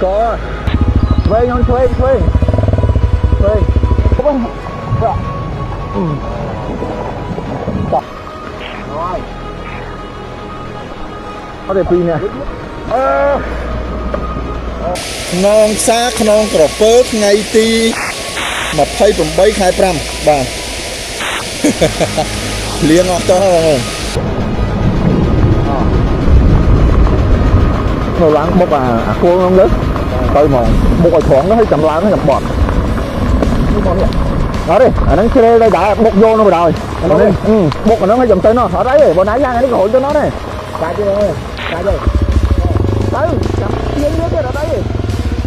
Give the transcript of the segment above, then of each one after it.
có thuê nhau thuê rồi có thể pin nè non xa non cỏ phớt ngay ti mà thay from bay khai pram bà liền ngọt to rồi nó láng một cô nó lớn tới mà một cái thoáng nó hay chậm láng nó chậm bọt đó đi nó chơi đây đã bốc vô nó rồi bốc của nó hay chậm tới nó ở đấy bọn nãy ra cái hội cho nó này cái gì tới chậm yên nước ở đây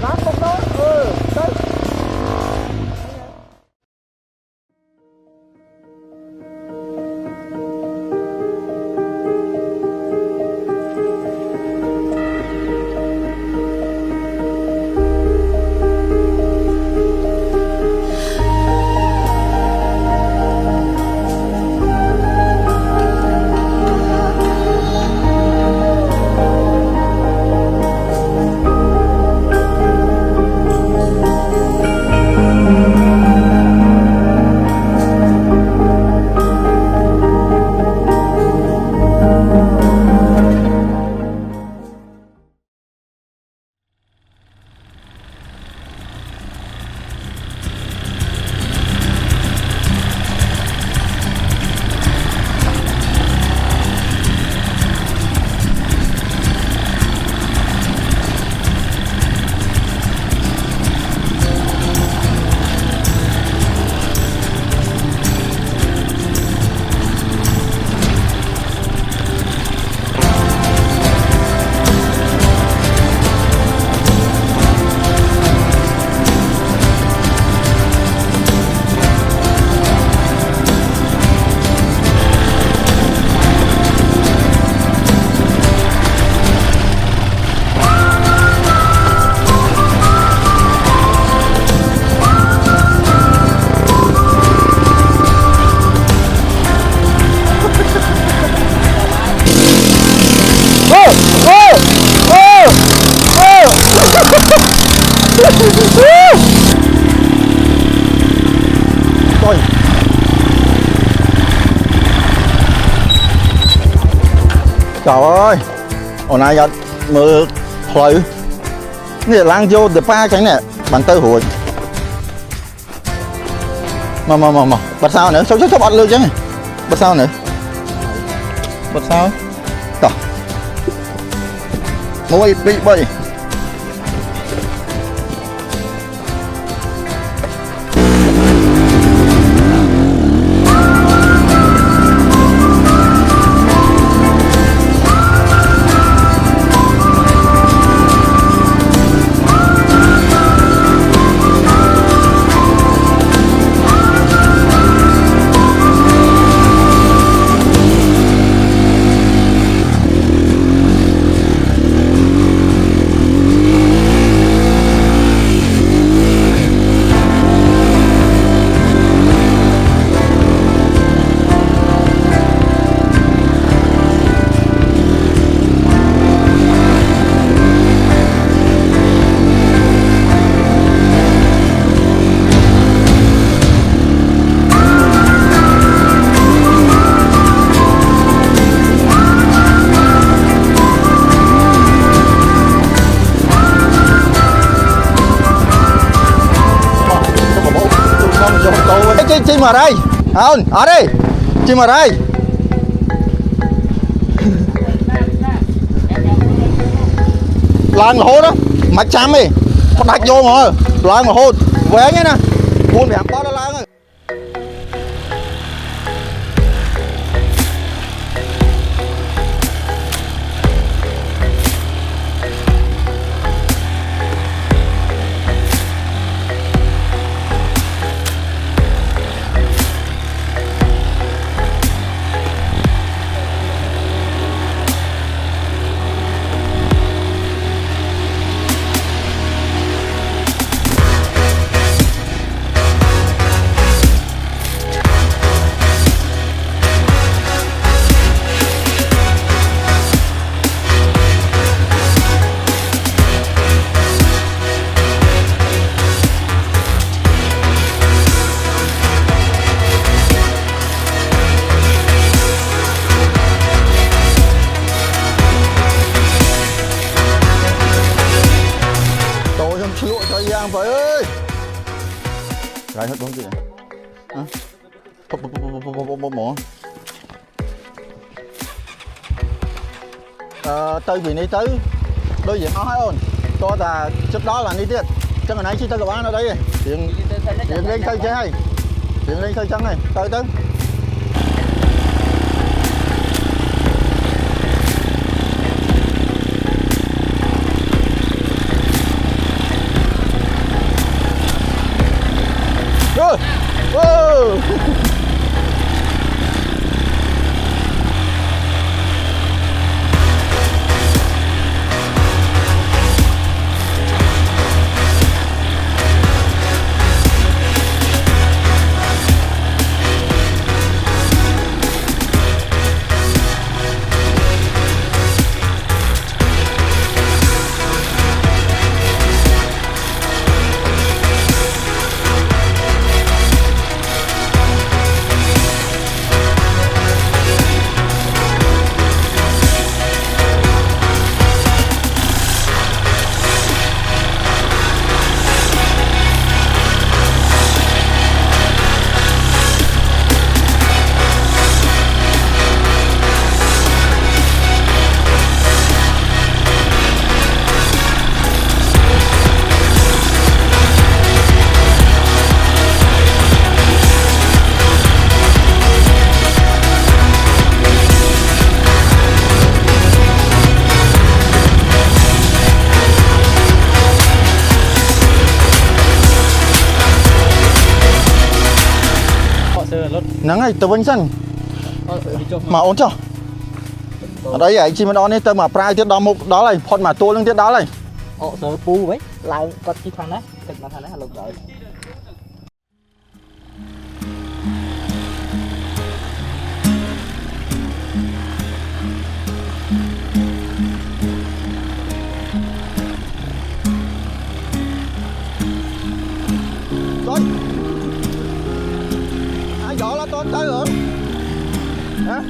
nó bốc đó tới Ôi. Trời ơi hồi nay giờ mưa khơi nè lang vô để pha tránh nè bàn tơ hủi mà bật sao nữa sao bật luôn chứ bật sao nữa bật sao trời môi bị bơi chim ở đây không ở đây chim ở đây lan mà hôn đó mạch chăm đi con đạch vô mà lan mà hôn vé nhé nè hôn phải bao đó lan rồi. mỏ tới vì này tới đôi diện nó hay ôn to là trước đó là đi tiết chắc là nãy chỉ tới các bạn ở đây điện lên khơi chơi hay điện lên khơi trắng này tới tới nắng này từ bên sân mà ổn chưa ở đây anh chị mình đón đi tới mà prai tiết đó một đó này phật mà tôi lên tiết đó này sơ pu vậy lại có chi thằng đấy thịt mà thằng đấy lục rồi rồi ai gió là tôi tới rồi hả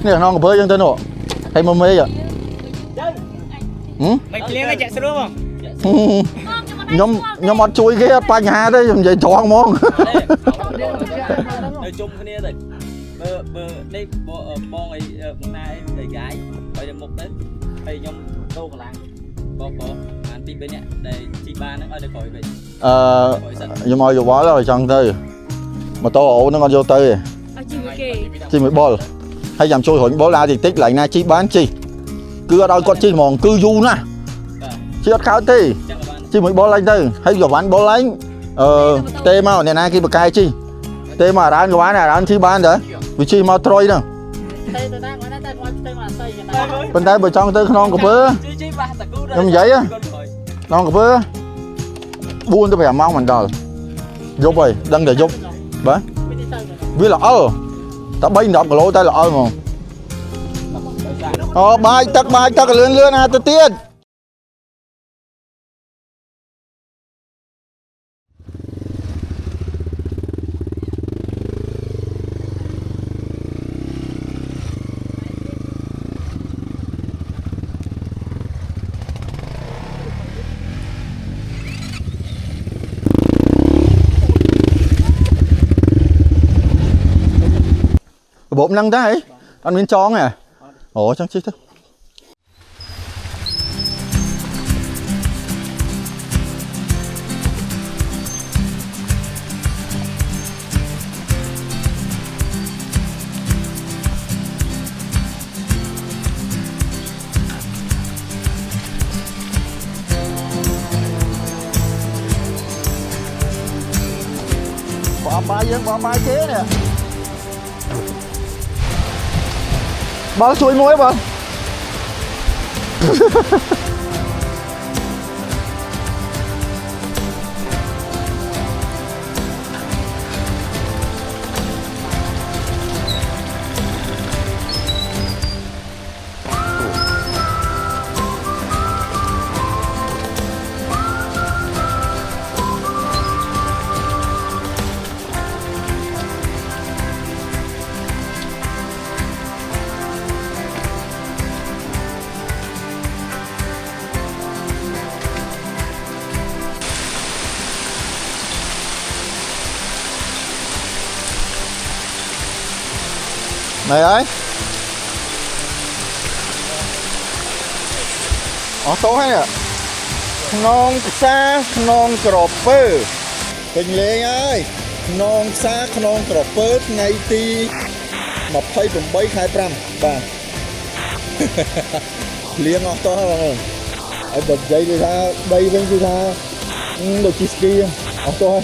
nè non bơi chân tên nọ hay mơ mê vậy mày liên cái chạy xe đúng không nhóm ọt chui cái pa nhà đấy vậy chọn món nơi chung cái này rồi bờ đây bon ấy hôm nay đầy gái bây giờ một đến bây nhóm đô còn làng bỏ anh đi bên nhá đây chị ba nó ở đây khỏi vậy nhưng mà dù quá rồi chẳng tư mà to ổ nó còn vô tư chị mới bol hay làm trôi hỏi bó la thì tích lại na chi bán chi cứ ở đâu con chi mòn cứ du na chi ở khao tê chi mới bó lanh tư hay giờ bán bó lanh tê màu này na kia bậc cai chi tê mà ra cái bán này ra chi bán đấy vì chi mau trôi nữa bên đây bờ trong tư non của bơ nhưng vậy á non của bơ buôn tôi phải mong mình rồi giúp rồi đăng để giúp đấy vì là ta bay đọc cái lỗ tay là mà bay tắc lươn à tôi tiên bộ năng đấy ăn miếng chó này ồ chẳng chết thôi bỏ bài chế nè Bol chui muối bol. Này ơi. Ở số hay nè. Non xa non crop pơ. Bình lên ơi. Non xa non crop pơ ngày ti 28 ខែ 5 បាទ លៀងអស់តោះបងអើយបើនិយាយទៅថាដីវិញគឺថាដូចជីស្គីអស់តោះ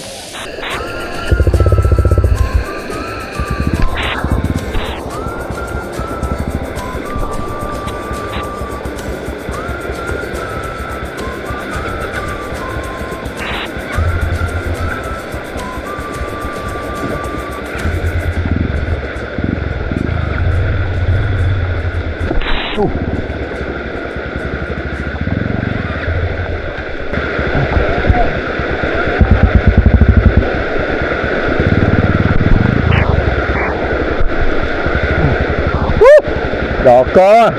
Đỏ cơ.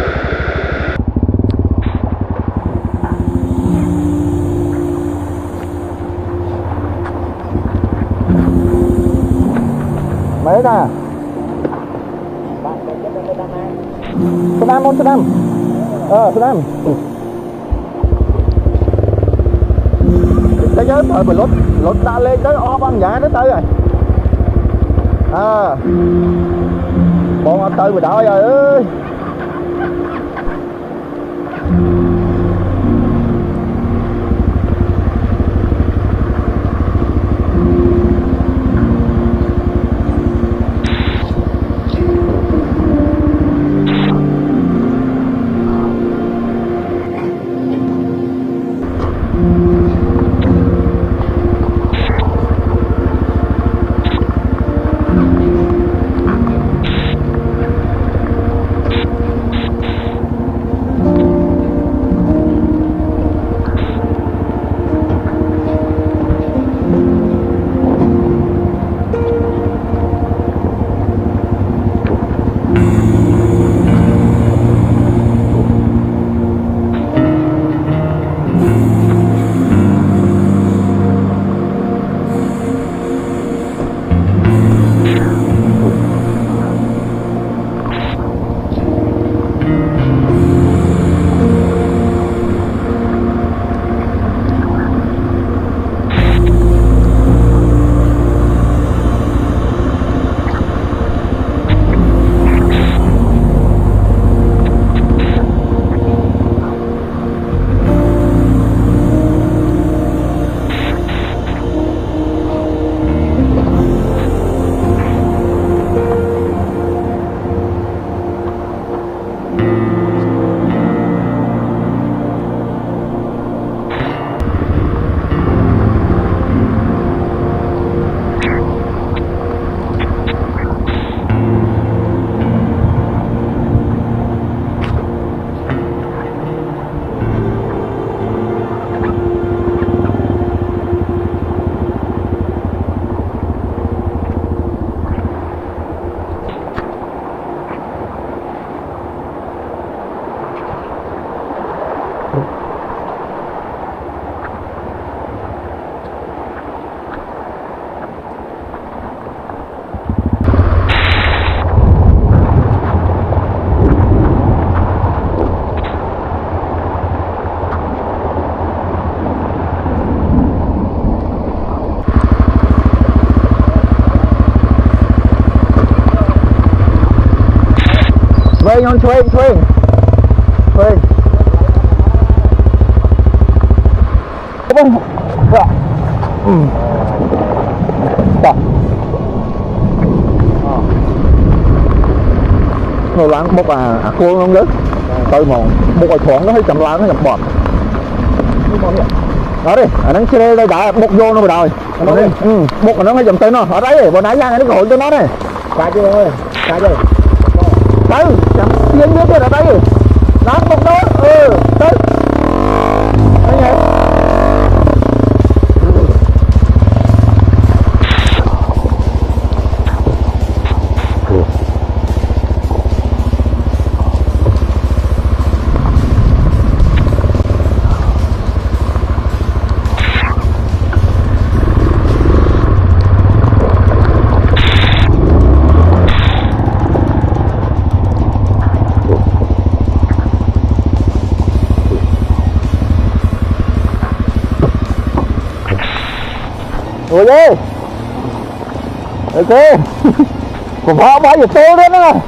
Mấy ta? Số 5 không? Số 5. Số 5. Cái nhớ thôi mà lốt đã lên tới o băng giá nó tới rồi. Bọn tới rồi đó rồi ơi. Swing on swing, swing. Swing. Come on. Stop. nó láng bốc khô không lớn tôi mòn bốc ở thoáng nó hơi chậm láng nó chậm bọt đó đi nó xe đây đã bốc vô nó rồi bốc nó hơi chậm tới nó ở đấy vừa nãy ra nó gọi cho nó này cá chưa ơi cá chưa tới chậm tiến biết rồi đây nó bốc đó tới đấy nhỉ Ôi ơi ok còn phá bao giờ tô đó nữa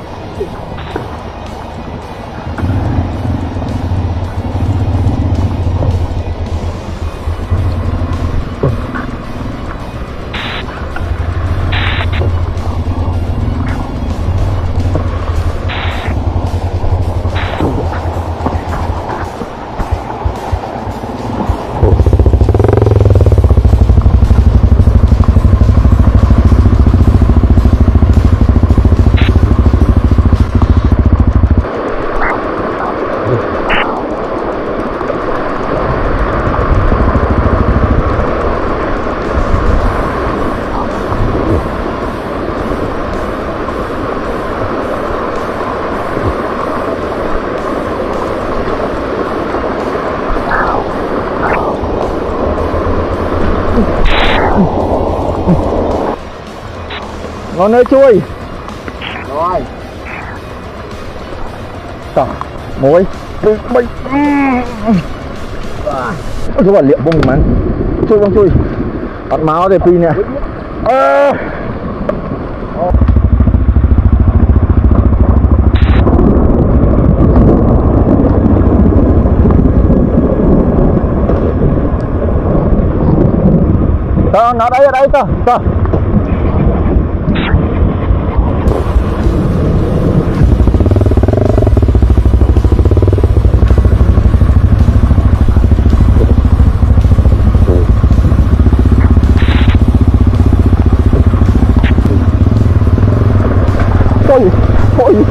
ngon ơi chui rồi tỏ mối mình cái vật liệu bông mà chui không chui bắt máu để pin nè nó đây ở đây cơ ôi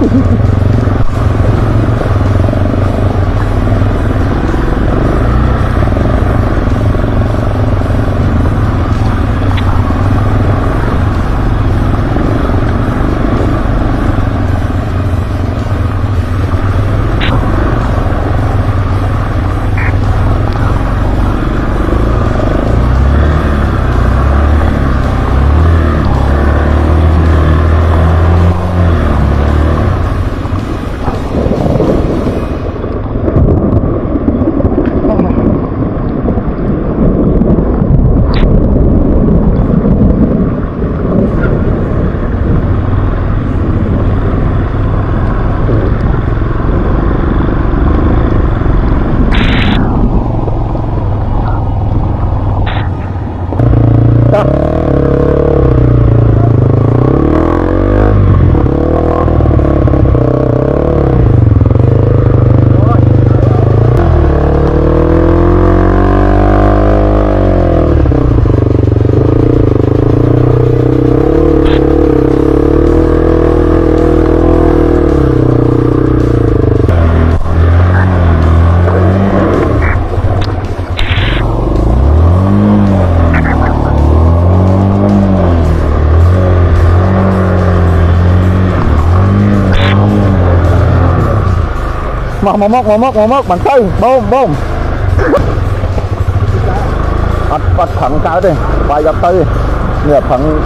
một mốc bằng tay bom bắt thẳng cái đi phải gặp tay nửa thẳng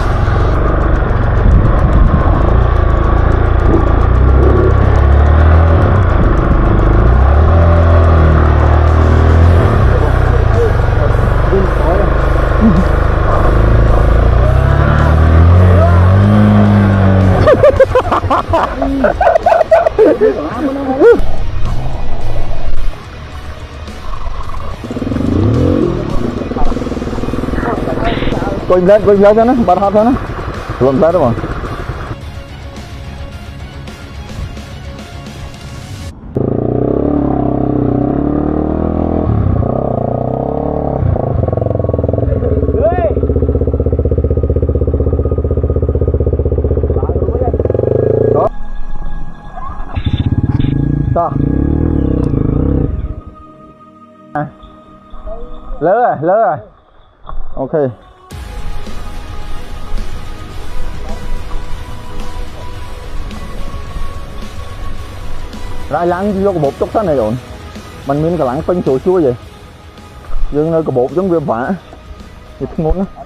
Quên lên cho nó, bật hot cho nó. Luôn tới đó mà. lớn rồi ok lại lắng vô cái bột chút này rồi mình miếng cái lắng phân chùa chua vậy dương nơi cái bột giống viêm vả thì ngon á